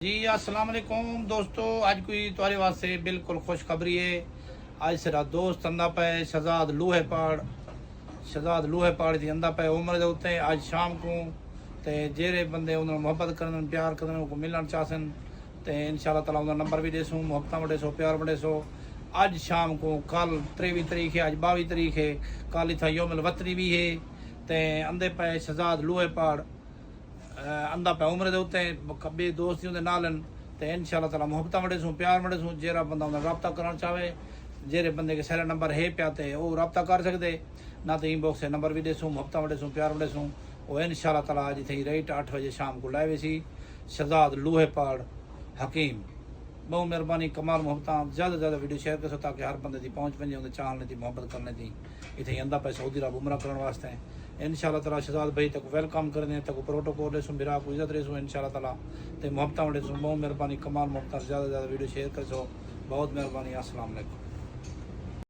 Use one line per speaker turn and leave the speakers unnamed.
जी अस्सलाम वालेकुम दोस्तों। अज कोई तुम्हारे वास्ते बिल्कुल खुशखबरी है। अज सारा दोस्त आंदा पे शहजाद लूहे पहाड़ की आंदा पे उम्र के उत्ते अज शाम को ते जेरे बंदे उन्होंने मुहब्बत करन प्यार करन को मिलन चाहसन ते इंशाल्लाह ताला उनका नंबर भी देसूँ। मुहब्बत बड़े सो प्यार बड़े सो। अज शाम को कल 23 तारीख है, अज 22 तारीख है, कल इतना योमिल वतनी भी है ते आंदे पे शहजाद लूहे पहाड़ आंदा पे उम्र के उत्ते बे दोस्त उनके नाल तो इंशाल्लाह ताला मुहब्बत बड़े सूँ प्यार बड़े सूँ। जेरा बंदा उन्हें रबता करना चाहे जेरे बंदे के सारे नंबर है पिया तो वह रबता कर सकते ना तो इनबॉक्स से नंबर भी देसूँ। मुहब्बत बड़े सूँ प्यार बड़े सूँ। वो इंशाल्लाह ताला अज थी राइट 8 बजे शाम को लाए सी शहजाद लूहे पहाड़ हकीम। बहुत मेहरबानी कमाल मुहब्बत ज़्यादा से ज़्यादा वीडियो शेयर करो ताकि हर बंदे की पहुँच पे उन्हें चाहने की मुहब्बत करने की इतने आंदा पे सऊदी अरब उमरा करने वास्ते इंशाल्लाह ताला शहजाद भाई तक वेलकम करने तक प्रोटोकॉल रेसूँ मेरा को इज्जत रेसूँ इंशाल्लाह ताला तो मुहब्बत रेसूँ। बहुत मेहरबानी कमाल मुहब्बत ज़्यादा से ज़्यादा वीडियो शेयर कर सो। बहुत मेहरबानी। अस्सलाम वालेकुम।